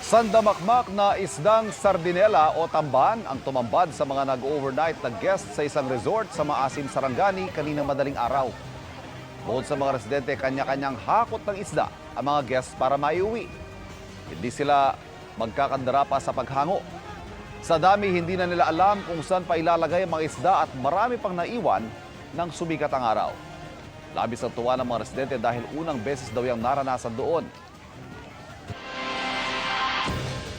Sandamakmak na isdang sardinela o tamban ang tumambad sa mga nag-overnight na guest sa isang resort sa Maasim, Sarangani kaninang madaling araw. Bukod sa mga residente, kanya-kanyang hakot ng isda ang mga guests para maiuwi. Hindi sila magkakandara pa sa paghango. Sa dami, hindi na nila alam kung saan pa ilalagay ang mga isda at marami pang naiwan nang sumikat ang araw. Labis ang tuwa ng mga residente dahil unang beses daw yung naranasan doon.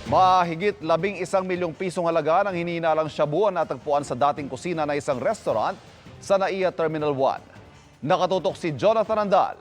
Mahigit 11 milyong pisong halaga ng hinihinalang shabu ang natagpuan sa dating kusina na isang restaurant sa NAIA Terminal 1. Nakatutok si Jonathan Andal.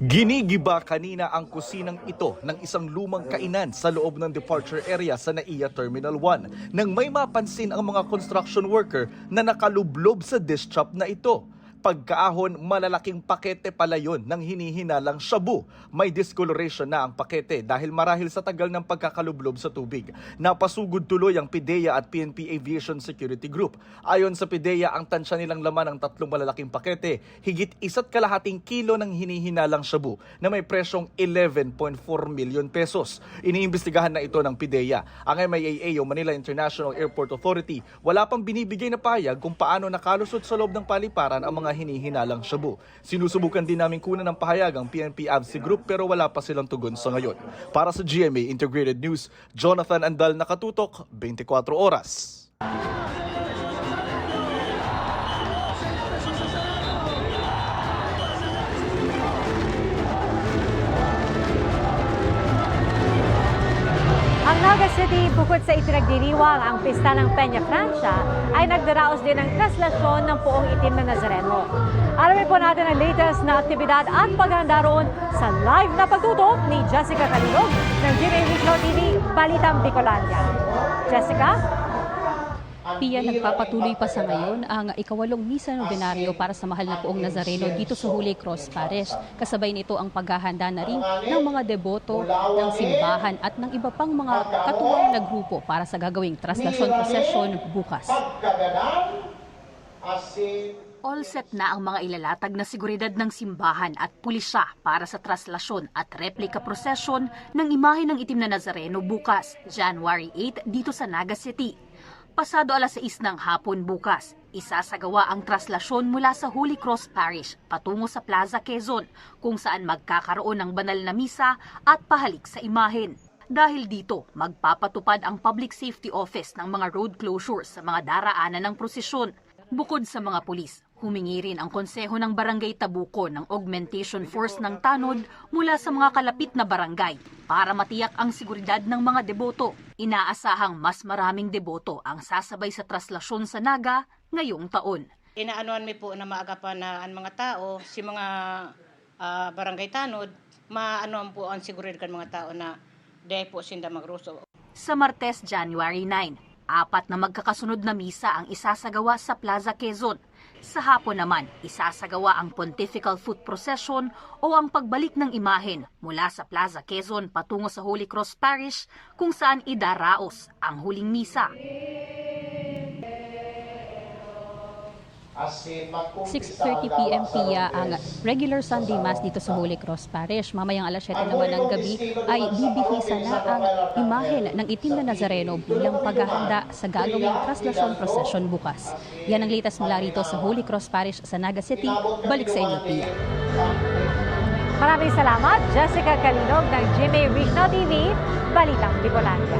Ginigiba kanina ang kusinang ito ng isang lumang kainan sa loob ng departure area sa NAIA Terminal 1 nang may mapansin ang mga construction worker na nakalublob sa dish shop na ito. Pagkaahon, malalaking pakete pala yun ng hinihinalang shabu. May discoloration na ang pakete dahil marahil sa tagal ng pagkakalublob sa tubig. Napasugod tuloy ang PIDEA at PNP Aviation Security Group. Ayon sa PIDEA, ang tansya nilang laman ng tatlong malalaking pakete, higit 1.5 kilo ng hinihinalang shabu na may presyong 11.4 million pesos. Iniimbestigahan na ito ng PIDEA. Ang MIAA o Manila International Airport Authority, wala pang binibigay na payag kung paano nakalusot sa loob ng paliparan ang mga hinihinalang shabu. Sinusubukan din namin kunan ng pahayag ang PNP AVC Group pero wala pa silang tugon sa ngayon. Para sa GMA Integrated News, Jonathan Andal, nakatutok, 24 oras. Ang Naga City, bukod sa itinagdiriwang ang pista ng Peña Francia, ay nagdaraos din ng traslasyon ng Poong Itim na Nazareno. Alamin po natin ang latest na aktibidad at paghahanda roon sa live na pagtutok ni Jessica Calinog ng GMA Regional TV, Balitang Bicolania. Jessica? Pia, nagpapatuloy pa sa ngayon ang ikawalong misa nobenaryo para sa mahal na Poong Nazareno dito sa Holy Cross Parish. Kasabay nito ang paghahanda na rin ng mga deboto ng simbahan at ng iba pang mga katuwang na grupo para sa gagawing traslasyon prosesyon bukas. All set na ang mga ilalatag na seguridad ng simbahan at pulisya para sa traslasyon at replika prosesyon ng imahe ng Itim na Nazareno bukas, January 8 dito sa Naga City. Pasado alas 6 ng hapon bukas, isasagawa ang traslasyon mula sa Holy Cross Parish patungo sa Plaza Quezon kung saan magkakaroon ng banal na misa at pahalik sa imahen. Dahil dito, magpapatupad ang Public Safety Office ng mga road closures sa mga daraanan ng prosesyon. Bukod sa mga pulis, humingi rin ang konseho ng Barangay Tabuco ng augmentation force ng tanod mula sa mga kalapit na barangay para matiyak ang seguridad ng mga deboto. Inaasahang mas maraming deboto ang sasabay sa traslasyon sa Naga ngayong taon. Inaanoan mi po na maagapan na ang mga tao, si mga barangay tanod, maanoan po ang seguridad kan mga tao na dahil po sinda magruso. Sa Martes, January 9, 4 na magkakasunod na misa ang isasagawa sa Plaza Quezon. Sa hapon naman, isasagawa ang Pontifical Foot Procession o ang pagbalik ng imahen mula sa Plaza Quezon patungo sa Holy Cross Parish kung saan idaraos ang huling misa. 6:30 p.m. Pia ang regular Sunday Mass dito sa Holy Cross Parish. Mamayang alas 7 naman ng gabi ay bibihisa na ang imahen ng Itim na Nazareno bilang paghahanda sa gagawing traslasyon procession bukas. Yan ang latest mula rito sa Holy Cross Parish sa Naga City. Balik sa inyo, Pia. Maraming salamat, Jessica Calinog ng GMA Regional TV, Balitang Bicolania.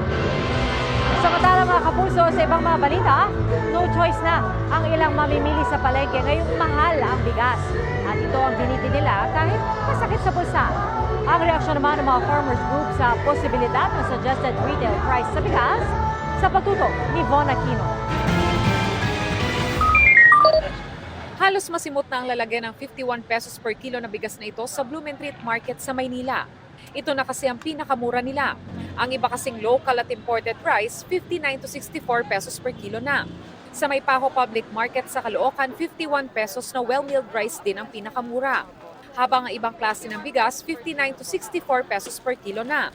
Samantala mga kapuso, sa ibang mga balita, no choice na ang ilang mamimili sa palengke ngayong mahal ang bigas. At ito ang biniti nila kahit masakit sa bulsa. Ang reaksyon naman ng mga farmers group sa posibilidad ng suggested retail price sa bigas sa pagtutok ni Von Aquino. Halos masimot na ang lalagyan ng 51 pesos per kilo na bigas na ito sa Blumentritt Market sa Maynila. Ito na kasi ang pinakamura nila. Ang iba kasing local at imported rice, 59 to 64 pesos per kilo na. Sa Maypaho Public Market sa Caloocan, 51 pesos na well-milled rice din ang pinakamura. Habang ang ibang klase ng bigas, 59 to 64 pesos per kilo na.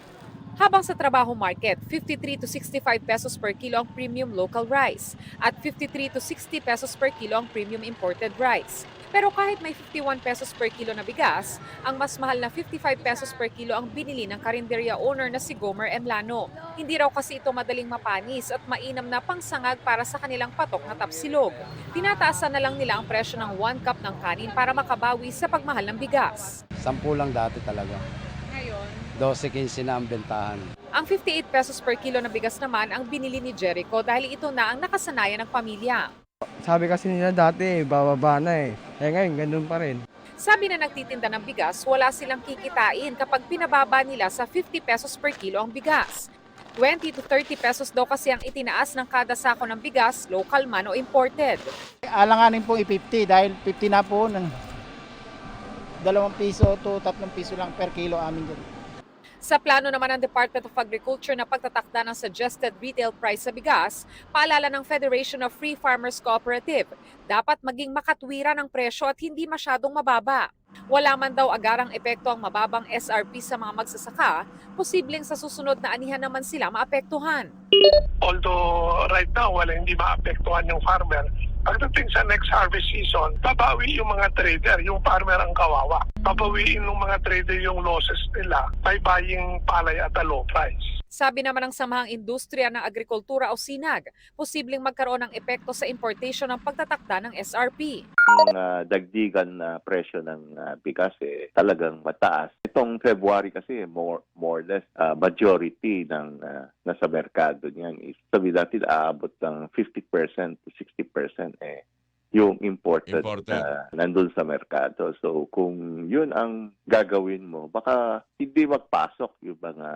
Habang sa Trabaho Market, 53 to 65 pesos per kilo ang premium local rice at 53 to 60 pesos per kilo ang premium imported rice. Pero kahit may 51 pesos per kilo na bigas, ang mas mahal na 55 pesos per kilo ang binili ng karinderya owner na si Gomer Emlano. Hindi raw kasi ito madaling mapanis at mainam na pangsangag para sa kanilang patok na tapsilog. Tinataasan na lang nila ang presyo ng 1 cup ng kanin para makabawi sa pagmahal ng bigas. 10 lang dati talaga. Ngayon, 12-15 na ang bentahan. ang 58 pesos per kilo na bigas naman ang binili ni Jericho dahil ito na ang nakasanayan ng pamilya. Sabi kasi nila dati, bababa na eh. Ngayon, ganun pa rin. Sabi na nagtitinda ng bigas, wala silang kikitain kapag pinababa nila sa 50 pesos per kilo ang bigas. 20 to 30 pesos daw kasi ang itinaas ng kada sako ng bigas, local man o imported. Alanganin po i-50 dahil 50 na po ng 2 piso to 3 piso lang per kilo amin dyan. Sa plano naman ng Department of Agriculture na pagtatakda ng suggested retail price sa bigas, paalala ng Federation of Free Farmers Cooperative, dapat maging makatwiran ang presyo at hindi masyadong mababa. Wala man daw agarang epekto ang mababang SRP sa mga magsasaka, posibleng sa susunod na anihan naman sila maapektuhan. Although right now hindi maapektuhan yung farmer, pagdating sa next harvest season, babawi yung mga trader, yung farmer ang kawawa. Babawiin ng mga trader yung losses nila by buying palay at a low price. Sabi naman ng Samahang Industriya ng Agrikultura o SINAG, posibleng magkaroon ng epekto sa importation ng pagtatakda ng SRP. Ang dagdigan na presyo ng bigas talagang mataas. Itong February kasi more or less majority ng nasa merkado niyan is sabi natin aabot ng 50% to 60% yung imported. Nandun sa merkado. So kung yun ang gagawin mo, baka hindi magpasok yung mga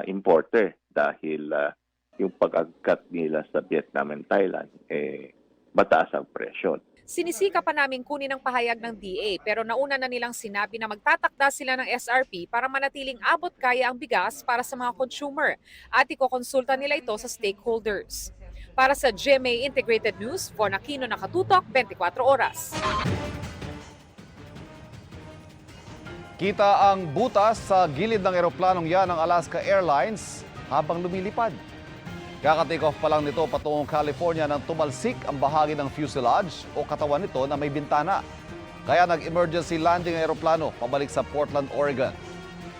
importer dahil yung pag-agkat nila sa Vietnam and Thailand mataas ang presyo. Sinisika pa namin kunin ang pahayag ng DA pero nauna na nilang sinabi na magtatakda sila ng SRP para manatiling abot kaya ang bigas para sa mga consumer at ikokonsulta nila ito sa stakeholders. Para sa GMA Integrated News, Von Aquino, Nakatutok, 24 Oras. Kita ang butas sa gilid ng eroplanong yan ng Alaska Airlines habang lumilipad. Kaka-take off pa lang nito patungong California nang tumalsik ang bahagi ng fuselage o katawan nito na may bintana. Kaya nag-emergency landing ang eroplano pabalik sa Portland, Oregon.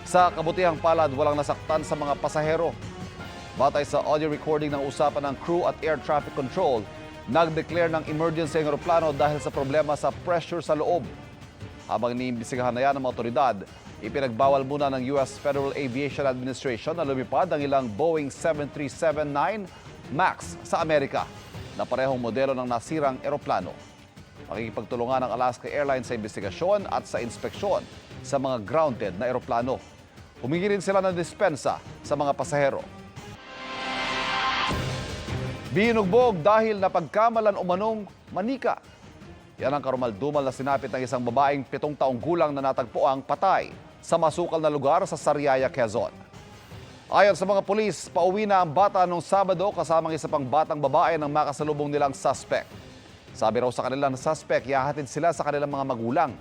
Sa kabutihang palad, walang nasaktan sa mga pasahero. Batay sa audio recording ng usapan ng crew at air traffic control, nag-declare ng emergency ang eroplano dahil sa problema sa pressure sa loob. Habang iniimbestigahan na yan ng mga otoridad, ipinagbawal muna ng U.S. Federal Aviation Administration na lumipad ang ilang Boeing 737-9 MAX sa Amerika na parehong modelo ng nasirang eroplano. Makikipagtulungan ng Alaska Airlines sa investigasyon at sa inspeksyon sa mga grounded na eroplano. Humingi rin sila ng dispensa sa mga pasahero. Binugbog dahil napagkamalan umanong manika. Yan ang karumaldumal na sinapit ng isang babaeng 7 taong gulang na natagpuang patay sa masukal na lugar sa Sariaya, Quezon. Ayon sa mga pulis, pauwi na ang bata noong Sabado kasama ng isa pang batang babae ng makasalubong nilang suspect. Sabi raw sa kanilang suspect, ihahatid sila sa kanilang mga magulang.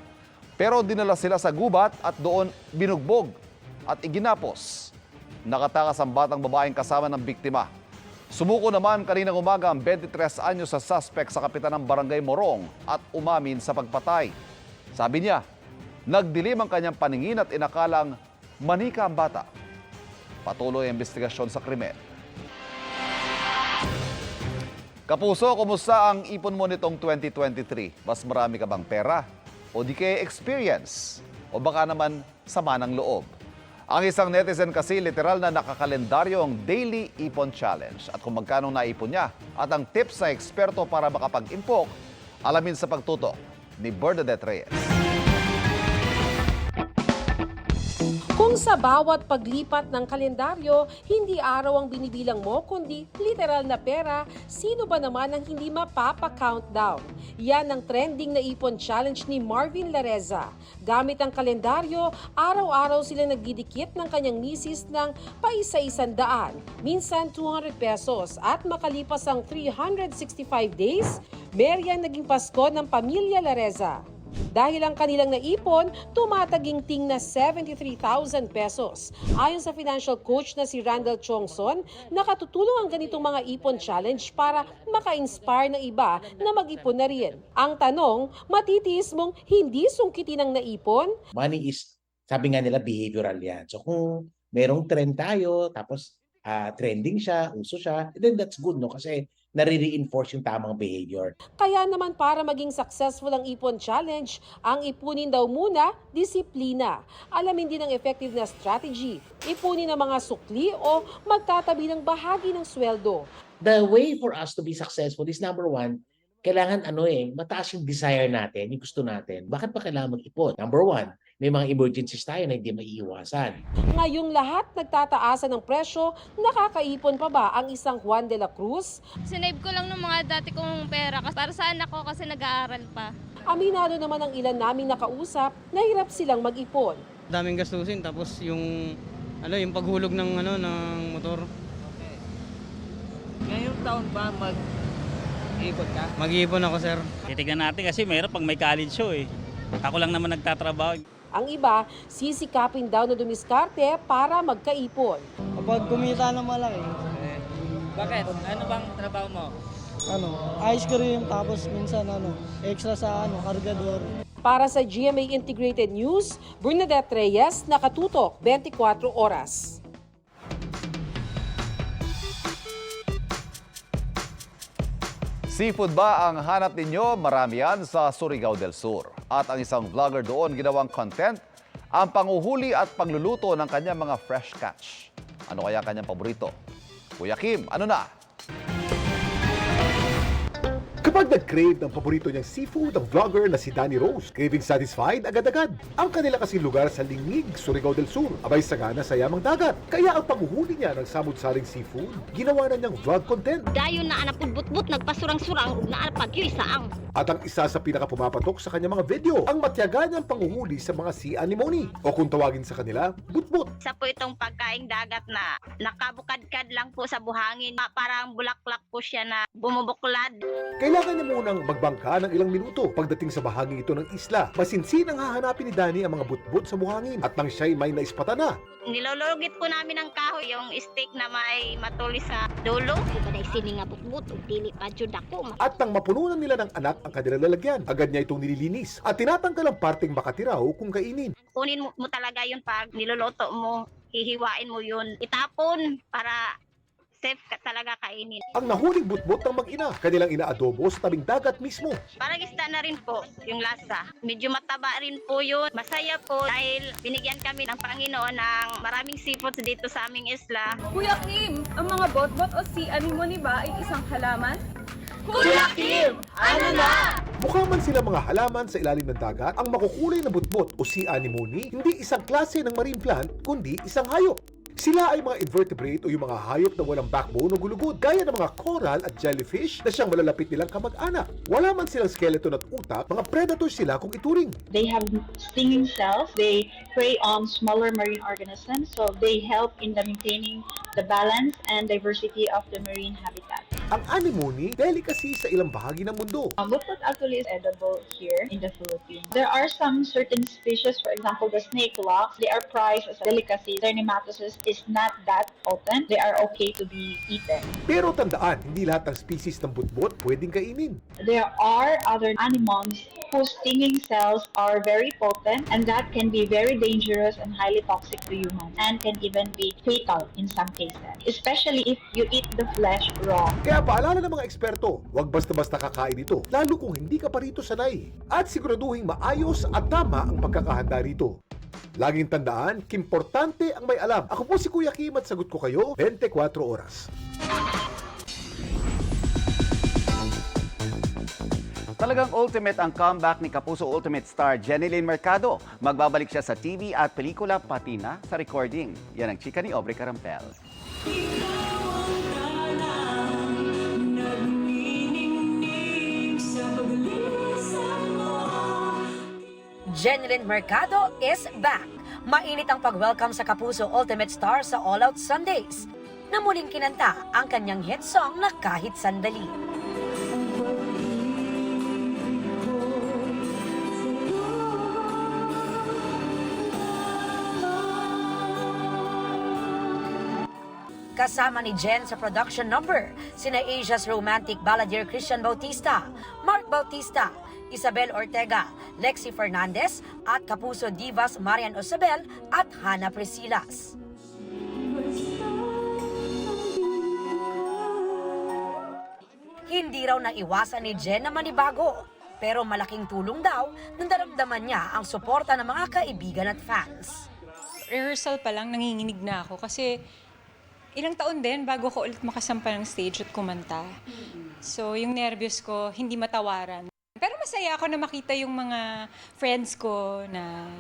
Pero dinala sila sa gubat at doon binugbog at iginapos. Nakatakas ang batang babaeng kasama ng biktima. Sumuko naman kaninang umaga ang 23 anyos sa suspect sa kapitan ng Barangay Morong at umamin sa pagpatay. Sabi niya, nagdilim ang kanyang paningin at inakalang manika ang bata. Patuloy ang investigasyon sa krimen. Kapuso, kumusta ang ipon mo nitong 2023? Mas marami ka bang pera? O di kaya experience? O baka naman sama ng loob? Ang isang netizen kasi literal na nakakalendaryo ang Daily Ipon Challenge at kung magkano naipon niya at ang tips sa eksperto para makapag-impok, alamin sa pagtutok ni Bernadette Reyes. Kung sa bawat paglipat ng kalendaryo, hindi araw ang binibilang mo kundi literal na pera, sino ba naman ang hindi mapapa-countdown? Yan ang trending na ipon challenge ni Marvin Lareza. Gamit ang kalendaryo, araw-araw sila nagdidikit ng kanyang misis ng paisa-100, minsan 200 pesos at makalipas ang 365 days, meryan naging Pasko ng pamilya Lareza. Dahil ang kanilang naipon, tumataging-ting na 73,000 pesos. Ayon sa financial coach na si Randall Chongson, nakatutulong ang ganitong mga ipon challenge para maka-inspire ng iba na mag-ipon na rin. Ang tanong, matitiis mong hindi sungkitin ang naipon? Money is, sabi nga nila, behavioral yan. So kung merong trend tayo, tapos trending siya, uso siya, then that's good, no? Kasi nare-reinforce yung tamang behavior. Kaya naman para maging successful ang ipon challenge, ang ipunin daw muna, disiplina. Alamin din ang effective na strategy. Ipunin ang mga sukli o magtatabi ng bahagi ng sweldo. The way for us to be successful is number one, kailangan mataas yung desire natin, yung gusto natin. Bakit pa kailangan mag-ipon? Number one, may mga emergencies tayo na hindi maiiwasan. Ngayong lahat nagtataasan ng presyo, nakakaipon pa ba ang isang Juan de la Cruz? Sinave ko lang ng mga dati kong pera para sa anak ko kasi nag-aaral pa. Aminado naman ang ilan naming nakausap, nahirap silang mag-ipon. Daming gastusin, tapos yung paghulog ng motor. Ngayong taon ba mag-iipon ka? Mag-iipon ako, sir. Titignan natin kasi mayroon pag may college show eh. Ako lang naman nagtatrabaho. Ang iba, sisikapin daw na dumiskarte para magkaipon. Kapag kumita na malaki, Bakit? Ano bang trabaho mo? ice cream, tapos minsan extra sa kargador. Para sa GMA Integrated News, Bernadette Reyes, nakatutok 24 oras. Seafood ba ang hanap ninyo? Marami yan sa Surigao del Sur. At ang isang vlogger doon ginawang content ang panguhuli at pagluluto ng kanyang mga fresh catch. Ano kaya kanyang paborito? Kuya Kim, ano na? Kapag nag-crave ng paborito niyang seafood ang vlogger na si Danny Rose, craving satisfied agad-agad. Ang kanila kasing lugar sa Lingig, Surigao del Sur, abay sagana sa yamang dagat. Kaya ang panguhuli niya ng samut-saring seafood, ginawa na niyang vlog content. Dayon na anak but nagpasurang-surang ug naa pagyoy saang. At ang isa sa pinakapumapatok sa kanyang mga video, ang matyaga niyang panguhuli sa mga sea anemone o kung tawagin sa kanila, butbut. Isa po itong pagkaing dagat na nakabukadkad lang po sa buhangin. Parang bulaklak po siya na bumubuklad. Kailangan niya munang magbangka ng ilang minuto pagdating sa bahagi ito ng isla. Masinsin ang hahanapin ni Danny ang mga butbut sa buhangin at nang siya'y may naispata na. Nilologit po namin ng kahoy yung stick na may matulis sa dulo. Diba na isining nga butbut ug dili pa jud ako. At nang mapununan nila ng anak ang kanilang lalagyan, agad niya itong nililinis at tinatanggal ang parteng makatiraw kung kainin. Kunin mo talaga yun pag niloloto mo, hihiwain mo yun, itapon para safe ka talaga kainin. Ang nahuling butbut ng mag-ina, kanilang inaadobo sa tabing dagat mismo. Parang isda na rin po yung lasa. Medyo mataba rin po yun. Masaya po dahil binigyan kami ng Panginoon ng maraming seafoods dito sa aming isla. Kuya Kim, ang mga botbot o sea anemone ba ay isang halaman? Kuya Kim, ano na? Mukha man sila mga halaman sa ilalim ng dagat, ang makukulay na butbot o sea anemone, hindi isang klase ng marine plant, kundi isang hayop. Sila ay mga invertebrate o yung mga hayop na walang backbone o gulugod, gaya ng mga coral at jellyfish na siyang malalapit nilang kamag-anak. Wala man silang skeleton at utak, mga predator sila kung ituring. They have stinging cells. They prey on smaller marine organisms, so they help in the maintaining the balance and diversity of the marine habitat. Ang anemone, delicacy sa ilang bahagi ng mundo. Butbut actually is edible here in the Philippines. There are some certain species, for example, the snake locks, they are prized as a delicacy. Their nematocyst is not that potent. They are okay to be eaten. Pero tandaan, hindi lahat ng species ng butbot pwedeng kainin. There are other anemones whose stinging cells are very potent and that can be very dangerous and highly toxic to humans and can even be fatal in some cases, especially if you eat the flesh raw. Kaya paalala ng mga eksperto, huwag basta-basta kakain ito, lalo kung hindi ka pa rito sanay. At siguraduhin maayos at tama ang pagkakahanda rito. Laging tandaan, importante ang may alam. Ako po si Kuya Kim at sagot ko kayo 24 oras. Talagang ultimate ang comeback ni Kapuso Ultimate star Jeneline Mercado. Magbabalik siya sa TV at pelikula pati na sa recording. Yan ang chika ni Aubrey Carampel. Jeneline Mercado is back. Mainit ang pag-welcome sa Kapuso Ultimate Star sa All Out Sundays, na muling kinanta ang kanyang hit song na Kahit Sandali. Kasama ni Jen sa production number, sina Asia's romantic balladeer Christian Bautista, Mark Bautista, Isabel Ortega, Lexi Fernandez at Kapuso divas Marian Osabel at Hannah Presilas. Hindi raw naiwasan ni Jen na manibago, pero malaking tulong daw nang naramdaman niya ang suporta ng mga kaibigan at fans. Rehearsal pa lang, nanginginig na ako kasi ilang taon din bago ko ulit makasampa ng stage at kumanta. So yung nervyos ko, hindi matawaran. Pero masaya ako na makita yung mga friends ko na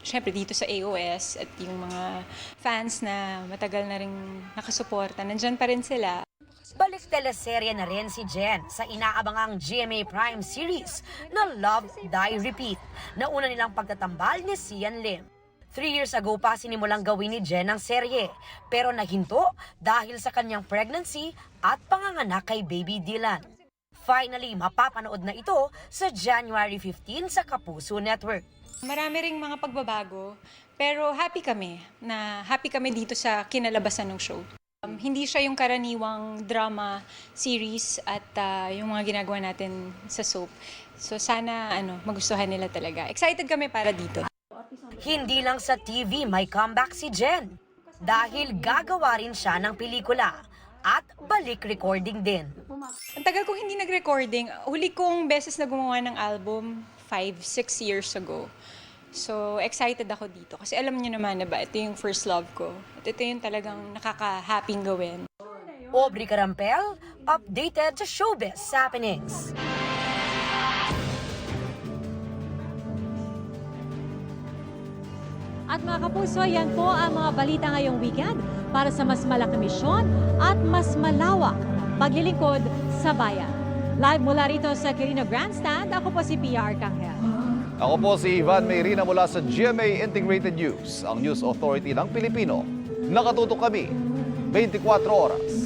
syempre dito sa AOS at yung mga fans na matagal na rin nakasuporta. Nandyan pa rin sila. Balik teleserye na rin si Jen sa inaabangang GMA Prime series na Love, Die, Repeat na una nilang pagtatambal ni Sian Lim. 3 years ago pa sinimulang gawin ni Jen ang serye, pero nahinto dahil sa kanyang pregnancy at panganganak kay baby Dylan. Finally, mapapanood na ito sa January 15 sa Kapuso Network. Marami ring mga pagbabago, pero happy kami dito sa kinalabasan ng show. Hindi siya yung karaniwang drama series at yung mga ginagawa natin sa soap. So sana magustuhan nila talaga. Excited kami para dito. Hindi lang sa TV may comeback si Jen dahil gagawa rin siya ng pelikula at balik recording din. Ang tagal kong hindi nag-recording. Huli kong beses na gumawa ng album 5-6 years ago. So excited ako dito kasi alam niyo naman na ba, ito yung first love ko. At ito yung talagang nakaka-happing gawin. Aubrey Carampel, updated sa Showbiz Happenings. At mga kapuso, yan po ang mga balita ngayong weekend para sa mas malaking misyon at mas malawak paglilingkod sa bayan. Live mula rito sa Quirino Grandstand, ako po si Pia Arcangel. Ako po si Ivan Mayrina mula sa GMA Integrated News, ang News Authority ng Pilipino. Nakatutok kami 24 oras.